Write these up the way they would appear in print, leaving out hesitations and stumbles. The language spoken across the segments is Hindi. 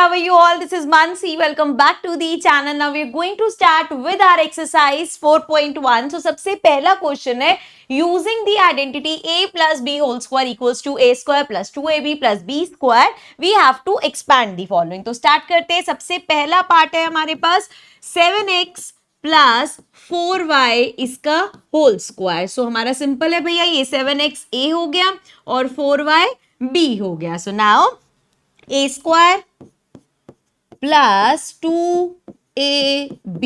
how are you all? This is Mansi. Welcome back to the channel. Now we are going to start with our exercise 4.1. So सबसे पहला क्वेश्चन है using the identity a plus b whole square equals to a square plus 2ab plus b square we have to expand the following. तो स्टार्ट करते हैं. सबसे पहला पार्ट है हमारे पास 7x प्लस 4y इसका होल स्क्वायर. सो हमारा सिंपल है भैया, ये 7x a हो गया और 4y b हो गया. So now a square plus 2ab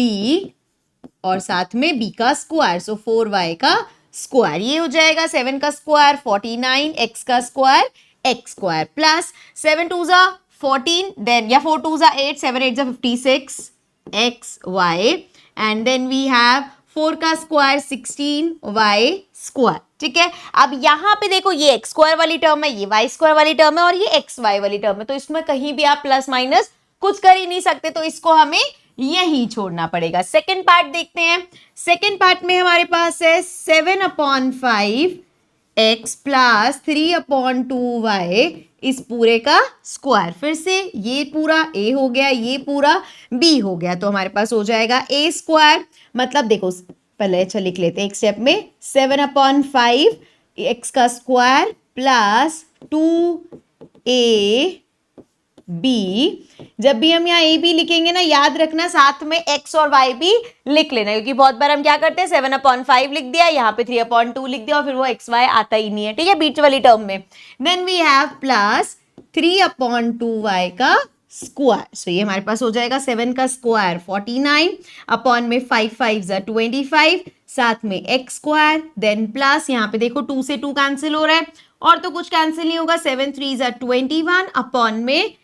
और साथ में b का स्क्वायर. सो 4y का स्क्वायर, ये हो जाएगा 7 का स्क्वायर 49, x का स्क्वायर x स्क्वायर प्लस 7 2 जा 14, देन या 4 2 जा 8, 7 8 जा 56 xy and then we have 4 का स्क्वायर 16y स्क्वायर. ठीक है, अब यहाँ पे देखो ये x स्क्वायर वाली टर्म है, ये y स्क्वायर वाली टर्म है और ये xy वाली टर्म है. तो इसमें कहीं भी आप प्लस माइनस कुछ कर ही नहीं सकते, तो इसको हमें यही छोड़ना पड़ेगा. सेकेंड पार्ट देखते हैं. सेकेंड पार्ट में हमारे पास है 7/5 x प्लस 3/2y इस पूरे का स्क्वायर. फिर से ये पूरा a हो गया, ये पूरा b हो गया, तो हमारे पास हो जाएगा a स्क्वायर. मतलब देखो पहले अच्छा लिख लेते हैं एक स्टेप में. 7/5 x का स्क्वायर प्लस 2ab. जब भी हम यहाँ a b लिखेंगे ना, याद रखना साथ में x और y भी लिख लेना, क्योंकि बहुत बार हम क्या करते हैं 7/5 लिख दिया, यहाँ पे 3/2 लिख दिया और फिर वो x y आता ही नहीं है. ठीक है, बीच वाली टर्म में. Then we have plus 3/2y का स्क्वायर. सो ये हमारे पास हो जाएगा 7 का स्क्वायर 49 अपॉन में 5 5 जा 25 साथ में x स्क्वायर. देन प्लस यहाँ पे देखो 2 से 2 कैंसिल हो रहा है और तो कुछ कैंसिल नहीं होगा. 7 3 जा 21 अपॉन में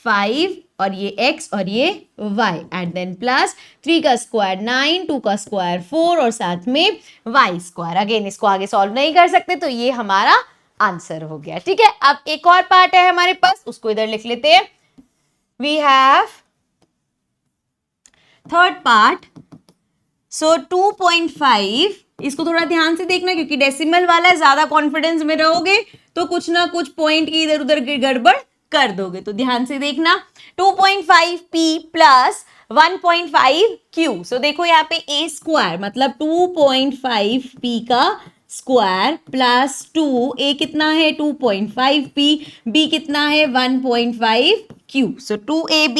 5 और ये x और ये y एंड देन प्लस 3 का स्क्वायर 9, 2 का स्क्वायर 4 और साथ में y स्क्वायर. अगेन इसको आगे सॉल्व नहीं कर सकते, तो ये हमारा आंसर हो गया. ठीक है, अब एक और पार्ट है हमारे पास, उसको इधर लिख लेते हैं. We have third part. So 2.5, इसको थोड़ा ध्यान से देखना क्योंकि डेसिमल वाला है, ज्यादा कॉन्फिडेंस में रहोगे तो कुछ ना कुछ पॉइंट की इधर उधर गड़बड़ कर दोगे, तो ध्यान से देखना. 2.5p plus 1.5q. सो देखो यहाँ पे a स्क्वायर मतलब 2.5p का स्क्वायर प्लस 2, a कितना है 2.5p, b कितना है 1.5q. सो 2ab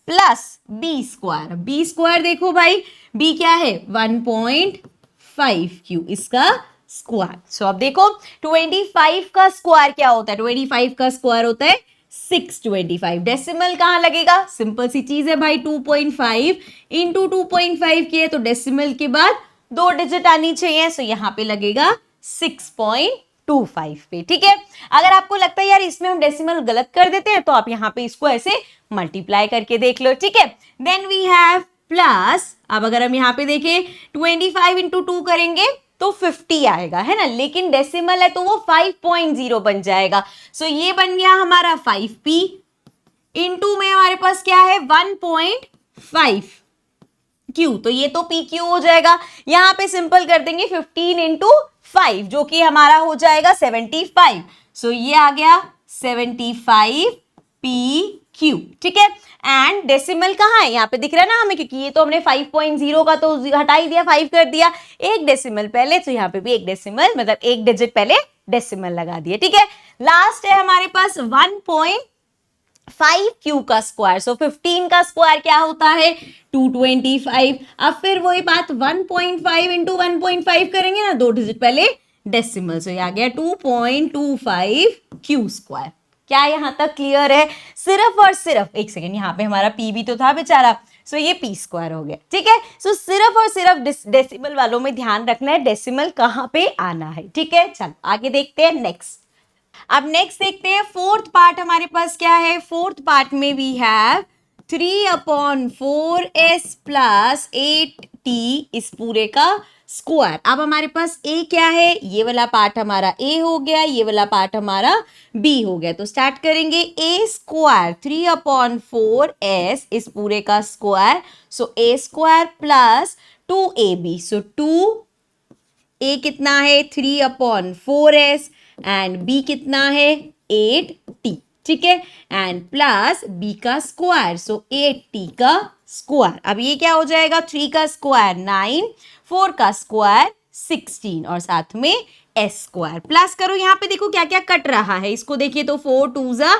plus b square. b square देखो भाई, b क्या है 1.5q इसका स्क्वायर. सो अब देखो 25 का स्क्वायर क्या होता है, 25 का स्क्वायर होता है 625. डेसिमल कहाँ लगेगा, सिंपल सी चीज है भाई, 2.5 इंटू 2.5 किए तो डेसिमल के बाद 2 डिजिट आनी चाहिए. सो यहाँ पे लगेगा 6.25 पे. ठीक है, अगर आपको लगता है यार इसमें हम डेसिमल गलत कर देते हैं तो आप यहाँ पे इसको ऐसे मल्टीप्लाई करके देख लो. ठीक है, देन वी हैव प्लस, अब अगर हम यहाँ पे देखें 25 इंटू 2 करेंगे तो 50 आएगा, है ना, लेकिन डेसिमल है तो वो 5.0 बन जाएगा. सो ये बन गया हमारा 5p इंटू में हमारे पास क्या है 1.5q, तो ये तो pq हो जाएगा. यहाँ पे सिंपल कर देंगे 15 इंटू 5 जो कि हमारा हो जाएगा 75. सो ये आ गया 75pq. ठीक है, एंड डेसिमल कहाँ है, यहाँ पे दिख रहा है ना हमें, क्योंकि ये तो हमने 5.0 का तो हटा ही दिया, 5 कर दिया, एक डेसिमल पहले, तो यहाँ पे भी एक डेसिमल मतलब एक डिजिट पहले डेसिमल लगा दिया. ठीक है, लास्ट है हमारे पास 1.5q का स्क्वायर. सो 15 का स्क्वायर क्या होता है 225. अब फिर वही बात 1.5 इंटू 1.5 करेंगे ना, 2 डिजिट पहले डेसिमल. सो ये आ गया 2.25q स्क्वायर. क्या यहाँ तक क्लियर है? सिर्फ और सिर्फ एक सेकेंड, यहाँ पे हमारा p भी तो था बेचारा, सो ये p स्क्वायर हो गया. ठीक है, सो सिर्फ और सिर्फ डेसिमल वालों में ध्यान रखना है डेसिमल कहाँ पे आना है. ठीक है, चलो आगे देखते हैं नेक्स्ट. अब नेक्स्ट देखते हैं फोर्थ पार्ट हमारे पास क्या है. फोर्थ पार्ट में we have 3/4s plus 8t इस पूरे का स्क्वायर. अब हमारे पास a क्या है, ये वाला पार्ट हमारा a हो गया, ये वाला पार्ट हमारा b हो गया. तो स्टार्ट करेंगे a स्क्वायर 3/4s इस पूरे का square. So a square plus 2ab. So 2a कितना है 3/4s एंड b कितना है 8t. ठीक है, एंड प्लस b का स्क्वायर, सो 8t का स्क्वायर। अब ये क्या हो जाएगा, 3 का स्क्वायर 9, 4 का स्क्वायर 16 और साथ में s स्क्वायर। प्लस करो, यहाँ पे देखो क्या क्या कट रहा है, इसको देखिए तो 4 2 जा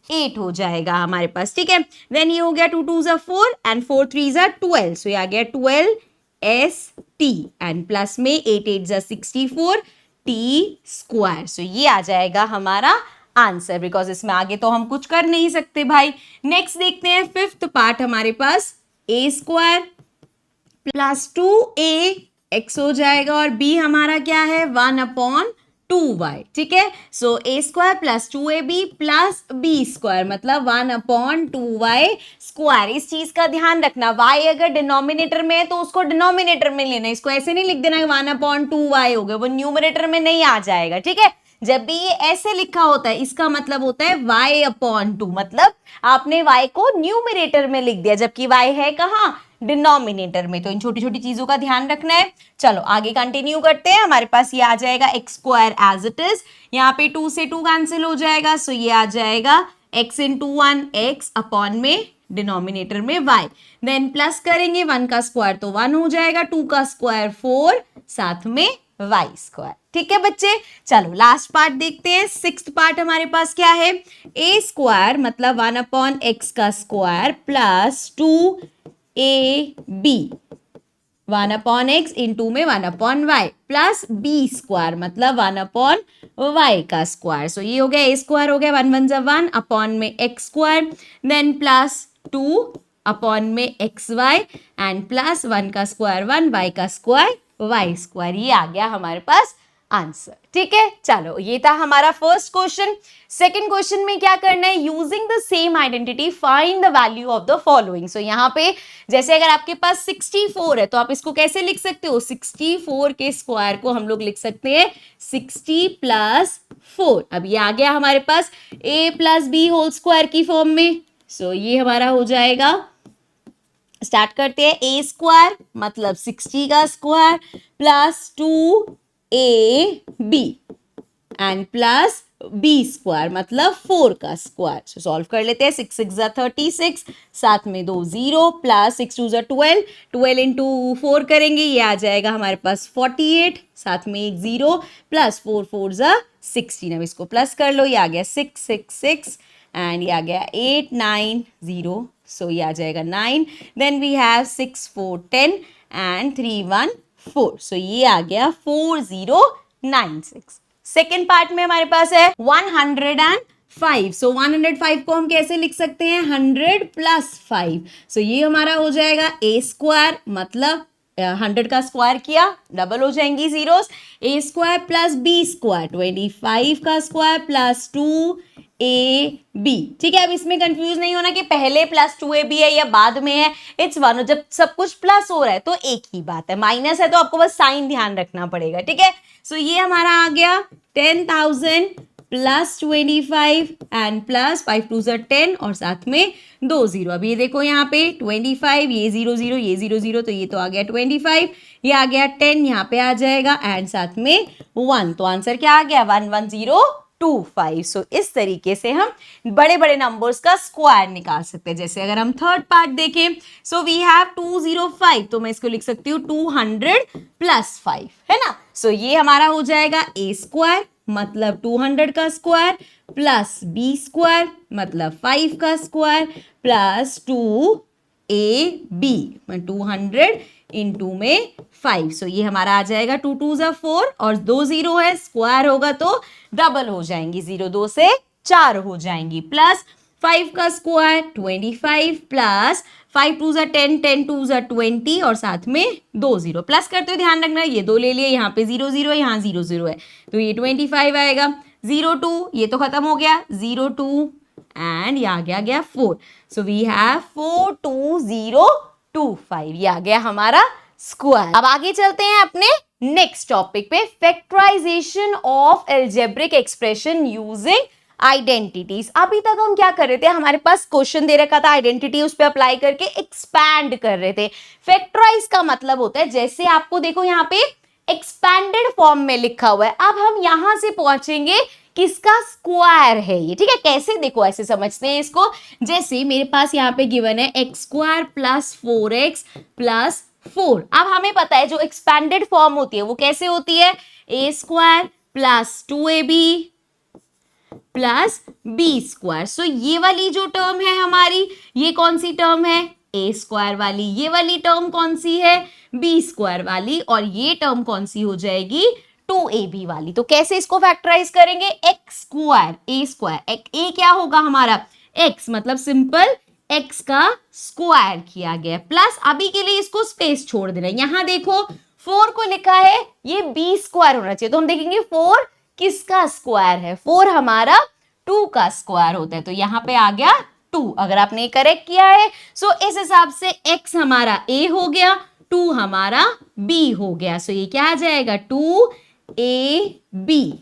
8 हो जाएगा हमारे पास, ठीक है। देन ये हो गया 2 2 जा 4 एंड 4 3 जा 12, सो ये आ गया 12 st एंड प्लस में 8 8 जा 64 t स्क्वायर। सो ये आ जाएगा हमारा आंसर, बिकॉज इसमें आगे तो हम कुछ कर नहीं सकते भाई। नेक्स्ट देखते हैं फिफ्थ पार्ट हमारे पास, a square plus 2a x हो जाएगा और b हमारा क्या है 1/2y, ठीक है। सो a square plus 2ab plus b square मतलब 1/2y स्क्वायर। इस चीज का ध्यान रखना, y अगर डिनोमिनेटर में है तो उसको डिनोमिनेटर में लेना, इसको ऐसे नहीं लिख देना 1/2y हो गया, वो न्यूमरेटर में नहीं आ जाएगा, ठीक है। जब भी ये ऐसे लिखा होता है इसका मतलब होता है y/2, मतलब आपने y को न्यूमरेटर में लिख दिया, जबकि y है कहाँ, डिनोमिनेटर में। तो इन छोटी छोटी चीजों का ध्यान रखना है। चलो आगे कंटिन्यू करते हैं। हमारे पास ये आ जाएगा x square as it is, यहाँ पे 2 से 2 कैंसिल हो जाएगा, सो ये आ जाएगा x इंटू 1 x अपॉन में डिनोमिनेटर में y। देन प्लस करेंगे 1 का स्क्वायर तो 1 हो जाएगा, 2 का स्क्वायर 4 साथ में y स्क्वायर, ठीक है बच्चे। चलो लास्ट पार्ट देखते हैं। सिक्स्थ पार्ट हमारे पास क्या है, a स्क्वायर मतलब 1/x का square plus 2ab 1/x into में 1/y प्लस b स्क्वायर मतलब 1/y का स्क्वायर। सो ये हो गया a स्क्वायर हो गया 1 1 जा 1 अपॉन में x square, then plus 2 upon में xy एंड प्लस 1 का स्क्वायर 1 y का स्क्वायर y स्क्वायर। ये आ गया हमारे पास आंसर, ठीक है। चलो ये था हमारा फर्स्ट क्वेश्चन। सेकंड क्वेश्चन में क्या करना है, using the same identity find the value of the following. So यहाँ पे जैसे अगर आपके पास 64 है तो आप इसको कैसे लिख सकते हो, 64 के स्क्वायर को हम लोग लिख सकते हैं 60 प्लस 4। अब ये आ गया हमारे पास a plus B whole square की फॉर्म में। सो ये हमारा हो जाएगा, स्टार्ट करते हैं, a स्क्वायर मतलब 60 का square plus 2ab and plus b square मतलब 4 का स्क्वायर। सो सॉल्व कर लेते हैं, 6 6 जा 36 साथ में 2 0 प्लस 6 2 जा 12, 12 इंटू 4 करेंगे ये आ जाएगा हमारे पास 48 साथ में एक 0 प्लस 4 4 जा 16। अब इसको प्लस कर लो, ये आ गया 6 6 6 एंड ये आ गया 8 9 0, सो ये आ जाएगा 9। देन वी हैव 6 4 10 एंड 3 1 4, सो ये आ गया 4096। सेकेंड पार्ट में हमारे पास है 105। सो 105 को हम कैसे लिख सकते हैं, 100 प्लस 5। सो ये हमारा हो जाएगा a स्क्वायर मतलब 100 का स्क्वायर किया डबल हो जाएंगी zeros, a square plus b square 25 का स्क्वायर प्लस 2ab, ठीक है। अब इसमें कंफ्यूज नहीं होना कि पहले प्लस 2ab है या बाद में है, इट्स वन। जब सब कुछ प्लस हो रहा है तो एक ही बात है, माइनस है तो आपको बस साइन ध्यान रखना पड़ेगा, ठीक है। सो ये हमारा आ गया 10,000 प्लस 25 एंड प्लस 5 2 जा 10 और साथ में 2 0। अब ये देखो यहाँ पे 25, ये 0 0 ये 0 0, तो ये तो आ गया 25, ये आ गया 10 यहाँ पे आ जाएगा एंड साथ में 1, तो आंसर क्या आ गया 11025। सो इस तरीके से हम बड़े बड़े नंबर्स का स्क्वायर निकाल सकते हैं। जैसे अगर हम थर्ड पार्ट देखें, सो वी हैव 205, तो मैं इसको लिख सकती हूँ 200 प्लस 5, है ना। सो ये हमारा हो जाएगा a स्क्वायर मतलब 200 का स्क्वायर प्लस b स्क्वायर मतलब 5 का स्क्वायर प्लस 2ab 200 इंटू में 5। सो ये हमारा आ जाएगा 2 2 जा 4 और 2 0 है, स्क्वायर होगा तो डबल हो जाएंगी, 0 2 से 4 हो जाएंगी, प्लस 5 का स्क्वायर 25 प्लस 5 2 जा 10 10 2 जा 20 और साथ में 2 0 प्लस करते हुए ध्यान रखना ये 2 ले लिए, यहाँ पे 0 0 है, यहाँ 0 0 है, तो ये 25 आएगा। 0 2 ये तो खत्म हो गया, 0 2 एंड ये आ गया 4। सो वी हैव 42025, ये आ गया हमारा स्क्वायर। अब आगे चलते हैं अपने नेक्स्ट टॉपिक पे, factorization of algebraic expression using identities. अभी तक हम क्या कर रहे थे, हमारे पास क्वेश्चन दे रखा था, आइडेंटिटी उस पर अप्लाई करके एक्सपैंड कर रहे थे। फैक्टराइज का मतलब होता है, जैसे आपको देखो यहाँ पे एक्सपैंडेड फॉर्म में लिखा हुआ है, अब हम यहां से पहुंचेंगे किसका स्क्वायर है ये, ठीक है। कैसे, देखो ऐसे समझते हैं इसको, जैसे मेरे पास यहाँ पे गिवन है x square plus 4x plus 4। अब हमें पता है जो एक्सपैंडेड फॉर्म होती है वो कैसे होती है, a square plus 2ab plus B square. So ये वाली जो टर्म है हमारी, ये कौन सी टर्म है, ए स्क्वायर वाली। ये वाली टर्म कौन सी है, बी स्क्वायर वाली। और ये टर्म कौन सी हो जाएगी, 2ab वाली। तो कैसे इसको फैक्टराइज करेंगे, एक्स स्क्वायर ए स्क्वायर, ए क्या होगा हमारा एक्स, मतलब सिंपल एक्स का स्क्वायर किया गया, प्लस अभी के लिए इसको स्पेस छोड़ देना। यहां देखो 4 को लिखा है, ये बी स्क्वायर होना चाहिए, तो हम देखेंगे 4 किसका स्क्वायर है, 4 हमारा 2 का स्क्वायर होता है, तो यहां पे आ गया 2। अगर आपने करेक्ट किया है सो इस हिसाब से x हमारा a हो गया, 2 हमारा b हो गया। सो ये क्या आ जाएगा, 2ab।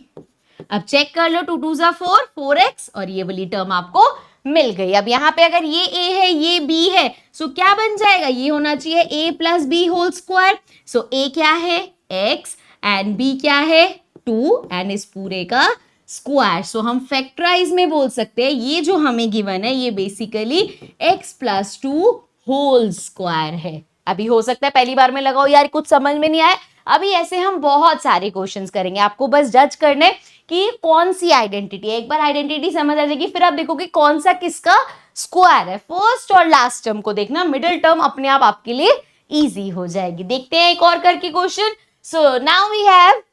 अब चेक कर लो, 2 2 जा 4, 4x, और ये वाली टर्म आपको मिल गई। अब यहाँ पे अगर ये a है ये b है, सो क्या बन जाएगा, ये होना चाहिए a plus B whole square. So a क्या है x एंड b क्या है 2 एंड इस पूरे का स्क्वायर। सो हम फैक्टराइज में बोल सकते हैं ये जो हमें गिवन है ये basically x plus 2 whole square है। अभी हो सकता है पहली बार में लगाओ यार कुछ समझ में नहीं आया, अभी ऐसे हम बहुत सारे क्वेश्चंस करेंगे, आपको बस जज करने कि कौन सी आइडेंटिटी है। एक बार आइडेंटिटी समझ आ जाएगी फिर आप देखोगे कौन सा किसका स्क्वायर है। फर्स्ट और लास्ट टर्म को देखना, मिडिल टर्म अपने आप आपके लिए इजी हो जाएगी। देखते हैं एक और करके question. So now we have,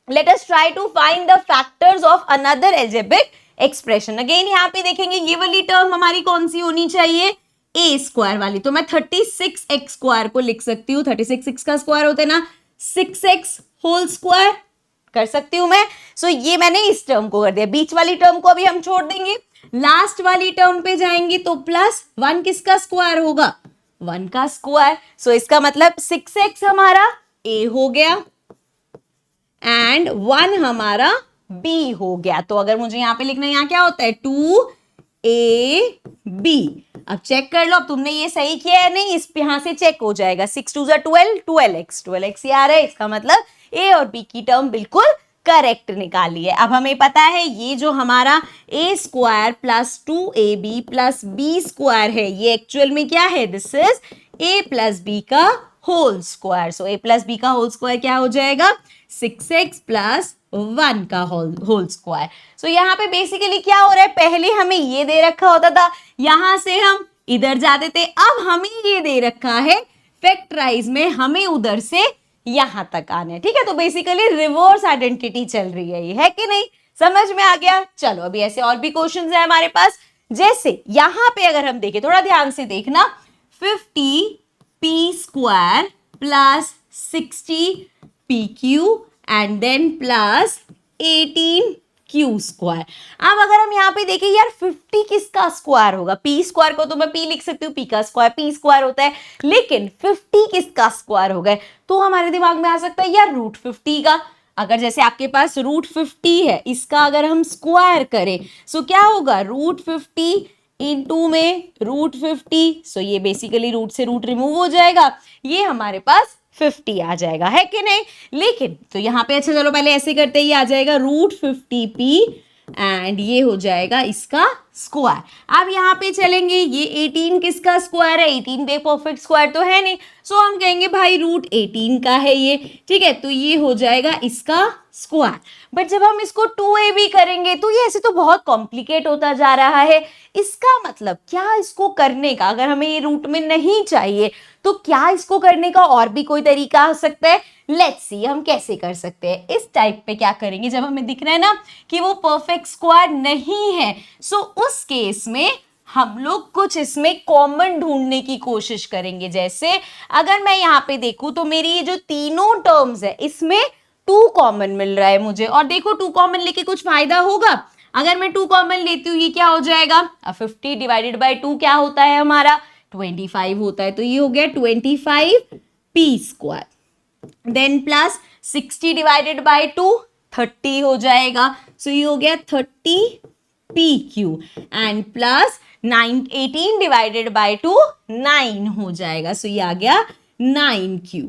let us try to find the factors of another algebraic expression। Again यहाँ पे देखेंगे ये वाली टर्म हमारी कौन सी होनी चाहिए, a स्क्वायर वाली। तो मैं 36x स्क्वायर को लिख सकती हूँ, 36 6 का स्क्वायर होता है ना, 6x होल स्क्वायर कर सकती हूँ मैं। सो ये मैंने इस टर्म को कर दिया, बीच वाली टर्म को अभी हम छोड़ देंगे, लास्ट वाली टर्म पे जाएंगे तो प्लस 1 किसका स्क्वायर होगा, 1 का स्क्वायर। सो इसका मतलब 6x हमारा a हो गया एंड 1 हमारा b हो गया। तो अगर मुझे यहाँ पे लिखना है, यहाँ क्या होता है 2ab। अब चेक कर लो, अब तुमने ये सही किया है नहीं, इस यहाँ से चेक हो जाएगा, 6 2 12, 12x ये आ रहा है, इसका मतलब a और b की टर्म बिल्कुल करेक्ट निकाली है। अब हमें पता है ये जो हमारा a square plus 2ab plus b square है ये एक्चुअल में क्या है, this is a plus b का whole square. So a plus b का होल स्क्वायर क्या हो जाएगा, 6x प्लस 1 का होल स्क्वायर। सो यहाँ पे बेसिकली क्या हो रहा है, पहले हमें ये दे रखा होता था, यहां से हम इधर जाते थे, अब हमें ये दे रखा है फैक्टराइज में, हमें उधर से यहां तक आना है, ठीक है। तो बेसिकली रिवर्स आइडेंटिटी चल रही है ये, है कि नहीं, समझ में आ गया। चलो अभी ऐसे और भी क्वेश्चंस है हमारे पास, जैसे यहां पे अगर हम देखें, थोड़ा ध्यान से देखना, 50p square plus 60pq and then plus 18q square. अब अगर हम यहाँ पे देखें यार 50 किसका स्क्वायर होगा, p स्क्वायर को तो मैं p लिख सकती हूँ, p का स्क्वायर p स्क्वायर होता है, लेकिन 50 किसका स्क्वायर होगा, तो हमारे दिमाग में आ सकता है यार रूट 50 का। अगर जैसे आपके पास रूट 50 है, इसका अगर हम स्क्वायर करें सो क्या होगा, रूट 50 इंटू में रूट 50। सो ये बेसिकली रूट से रूट रिमूव हो जाएगा, ये हमारे पास 50 आ जाएगा, है कि नहीं। लेकिन तो यहाँ पे अच्छा चलो पहले ऐसे करते हैं, ये आ जाएगा रूट 50p एंड ये हो जाएगा इसका स्क्वायर। अब यहाँ पे चलेंगे, ये 18 किसका स्क्वायर है, 18 पे परफेक्ट स्क्वायर तो है नहीं, सो हम कहेंगे भाई रूट 18 का है ये, ठीक है। तो ये हो जाएगा इसका स्क्वायर। बट जब हम इसको 2ab करेंगे तो ये ऐसे तो बहुत कॉम्प्लिकेट होता जा रहा है। इसका मतलब क्या, इसको करने का अगर हमें ये रूट में नहीं चाहिए तो क्या इसको करने का और भी कोई तरीका हो सकता है, लेट्स सी हम कैसे कर सकते हैं। इस टाइप पे क्या करेंगे, जब हमें दिख रहा है ना कि वो परफेक्ट स्क्वायर नहीं है, सो उस केस में हम लोग कुछ इसमें कॉमन ढूंढने की कोशिश करेंगे। जैसे अगर मैं यहाँ पे देखूं तो मेरी ये जो तीनों टर्म्स है इसमें 2 कॉमन मिल रहा है मुझे, और देखो 2 कॉमन लेके कुछ फायदा होगा। अगर मैं 2 कॉमन लेती हूँ ये क्या हो जाएगा, 50 डिवाइडेड बाई 2 क्या होता है हमारा 25 होता है, तो ये हो गया 25p square, then plus 60 divided by 2 30 हो जाएगा, सो ये हो गया 30pq and plus 18 divided by 2 9 हो जाएगा, सो ये आ गया 9q,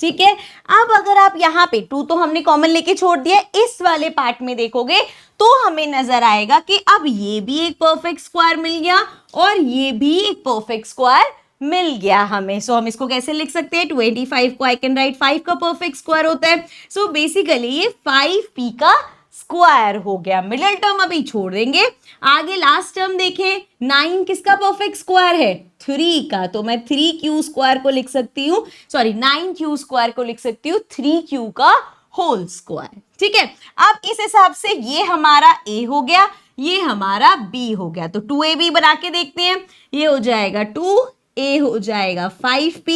ठीक है। अब अगर आप यहाँ पे 2 तो हमने कॉमन लेके छोड़ दिया, इस वाले पार्ट में देखोगे तो हमें नजर आएगा कि अब ये भी एक परफेक्ट स्क्वायर मिल गया और ये भी एक परफेक्ट स्क्वायर मिल गया हमें। सो हम इसको कैसे लिख सकते हैं, 25 को आई कैन राइट 5 का परफेक्ट स्क्वायर होता है। सो बेसिकली ये 5p का स्क्वायर हो गया। मिडिल टर्म अभी छोड़ देंगे, आगे लास्ट टर्म देखें, 9 किसका परफेक्ट स्क्वायर है, 3 का। तो मैं 3q स्क्वायर को लिख सकती हूँ, सॉरी 9q स्क्वायर को लिख सकती हूँ 3q का होल स्क्वायर। ठीक है, अब इस हिसाब से ये हमारा a हो गया, ये हमारा b हो गया। तो 2ab बना के देखते हैं, ये हो जाएगा 2, a हो जाएगा 5p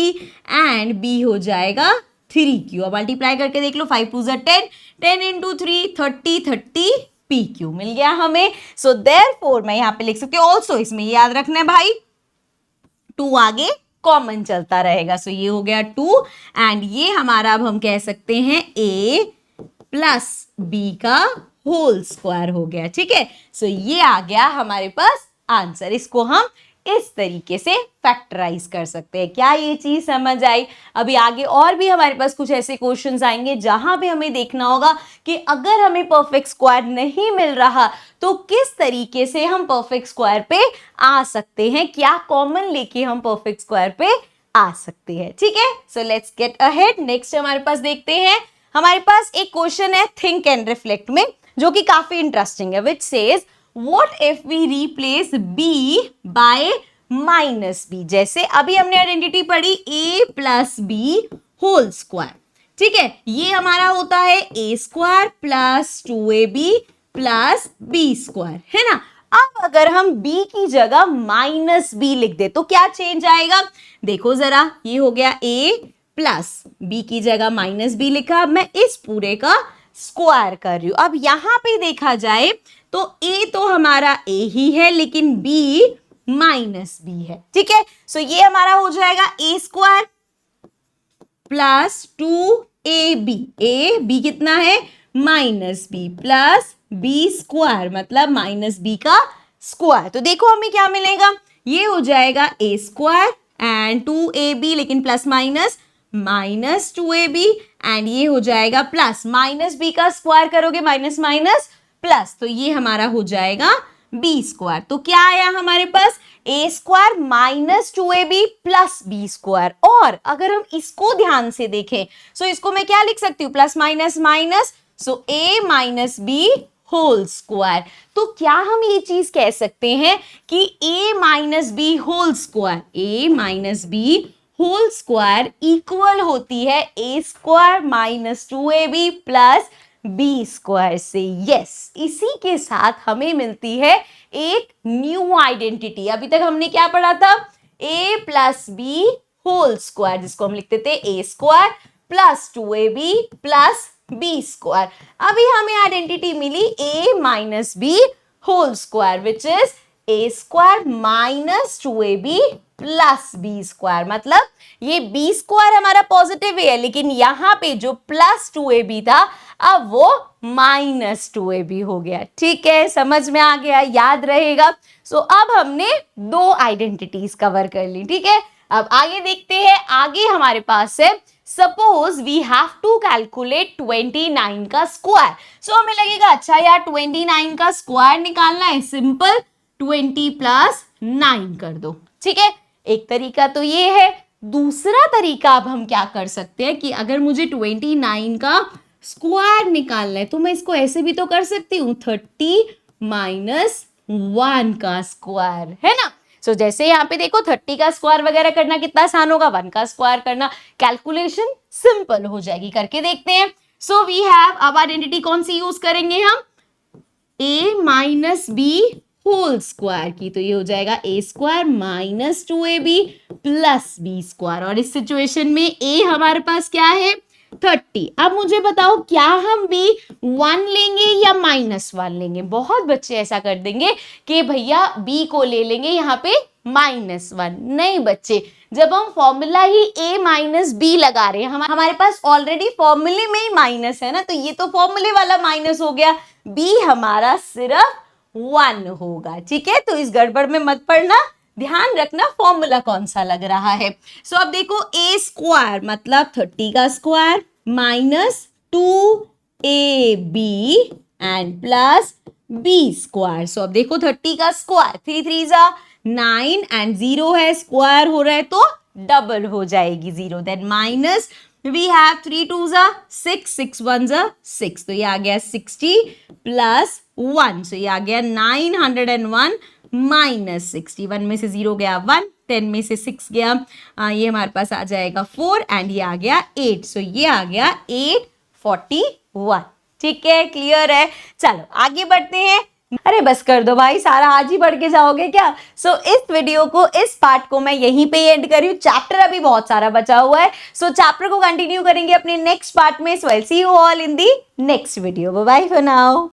एंड b हो जाएगा 3q। अब मल्टीप्लाई करके देख लो, 5 2 10, 10 इंटू 3 30 pq मिल गया हमें। सो देयरफॉर मैं यहाँ पे लिख सकती हूँ, ऑल्सो इसमें याद रखना है भाई 2 आगे कॉमन चलता रहेगा। सो ये हो गया 2 एंड ये हमारा अब हम कह सकते हैं a प्लस b का होल स्क्वायर हो गया। ठीक है, सो ये आ गया हमारे पास आंसर। इसको हम इस तरीके से फैक्टराइज कर सकते हैं। क्या ये चीज समझ आई? अभी आगे और भी हमारे पास कुछ ऐसे क्वेश्चंस आएंगे जहां पे हमें देखना होगा कि अगर हमें परफेक्ट स्क्वायर नहीं मिल रहा तो किस तरीके से हम परफेक्ट स्क्वायर पे आ सकते हैं, क्या कॉमन लेके हम परफेक्ट स्क्वायर पे आ सकते हैं। ठीक है, so let's get ahead. Next हमारे पास देखते हैं, हमारे पास एक क्वेश्चन है थिंक एंड रिफ्लेक्ट में, जो कि काफी इंटरेस्टिंग है, which says What if we replace b by minus b? जैसे अभी हमने आइडेंटिटी पढ़ी a plus B whole square. ठीक है, ये हमारा होता है a square plus 2ab plus b square, है ना। अब अगर हम b की जगह माइनस b लिख दे तो क्या चेंज आएगा? देखो जरा, ये हो गया a प्लस b की जगह माइनस b लिखा, अब मैं इस पूरे का स्क्वायर कर रही हूं। अब यहां पे देखा जाए तो a तो हमारा a ही है लेकिन b माइनस b है। ठीक है, सो ये हमारा हो जाएगा a square plus 2ab, b कितना है minus b plus b square मतलब माइनस b का स्क्वायर। तो देखो हमें क्या मिलेगा, ये हो जाएगा a स्क्वायर एंड 2ab लेकिन plus minus minus 2ab and ये हो जाएगा प्लस माइनस b का स्क्वायर करोगे माइनस माइनस प्लस, तो ये हमारा हो जाएगा b स्क्वायर। तो क्या आया हमारे पास, a square minus 2ab plus b square. और अगर हम इसको ध्यान से देखें सो इसको मैं क्या लिख सकती हूँ, plus minus minus, so a minus b whole square. तो क्या हम ये चीज कह सकते हैं कि a minus b whole square, a minus b whole square equal होती है a square minus 2ab plus B square से। यस, इसी के साथ हमें मिलती है एक न्यू आइडेंटिटी। अभी तक हमने क्या पढ़ा था, a plus B whole square, जिसको हम लिखते थे a square plus 2ab plus B square. अभी हमें आइडेंटिटी मिली a minus B whole square which is a square minus 2ab plus B square. मतलब ये बी स्क्वायर हमारा पॉजिटिव है लेकिन यहाँ पे जो प्लस 2ab था अब वो माइनस 2ab हो गया। ठीक है, समझ में आ गया, याद रहेगा। सो अब हमने 2 आइडेंटिटीज कवर कर ली। ठीक है, अब आगे देखते हैं, आगे हमारे पास है suppose we have to calculate 29 का स्क्वायर। सो हमें लगेगा अच्छा यार 29 का स्क्वायर निकालना है, सिंपल 20 प्लस 9 कर दो। ठीक है, एक तरीका तो ये है। दूसरा तरीका अब हम क्या कर सकते हैं कि अगर मुझे 29 का स्क्वायर निकालना है तो मैं इसको ऐसे भी तो कर सकती हूँ, 30 माइनस 1 का स्क्वायर, है ना। सो जैसे यहाँ पे देखो 30 का स्क्वायर वगैरह करना कितना आसान होगा, 1 का स्क्वायर करना, कैलकुलेशन सिंपल हो जाएगी। करके देखते हैं। सो वी हैव, अब आइडेंटिटी कौन सी यूज करेंगे हम, a minus B whole square की, तो ये हो जाएगा a square minus 2ab plus b square. और इस सिचुएशन में a हमारे पास क्या है 30। अब मुझे बताओ क्या हम b 1 लेंगे या -1 लेंगे। बहुत बच्चे ऐसा कर देंगे कि भैया b को ले लेंगे यहाँ पे -1। नहीं बच्चे, जब हम फॉर्मूला ही a माइनस बी लगा रहे हैं, हमारे पास ऑलरेडी फॉर्मूले में ही माइनस है ना, तो ये तो फॉर्मूले वाला माइनस हो गया, b हमारा सिर्फ 1 होगा। ठीक है, तो इस गड़बड़ में मत पड़ना, ध्यान रखना फॉर्मूला कौन सा लग रहा है। सो अब देखो ए स्क्वायर मतलब 30 का square minus 2ab and plus B square. So अब देखो 30 का स्क्वायर 3 3 जा 9 एंड 0 है, स्क्वायर हो रहा है तो डबल हो जाएगी 0, देन माइनस वी हैव 3 2 जा 6 6 1 जा 6, तो ये आ गया 60 प्लस 1, सो ये आ गया 901 माइनस 61 में से 0 गया 1, 10 में से 6 गया ये हमारे पास आ जाएगा 4 एंड ये आ गया 8, सो ये आ गया 841। ठीक है, क्लियर है। चलो आगे बढ़ते हैं। अरे बस कर दो भाई, सारा आज ही पढ़ के जाओगे क्या? सो इस वीडियो को, इस पार्ट को मैं यहीं पे एंड करी हूँ। चैप्टर अभी बहुत सारा बचा हुआ है, सो चैप्टर को कंटिन्यू करेंगे अपने नेक्स्ट पार्ट में। So I see you all in the next video. Bye bye for now.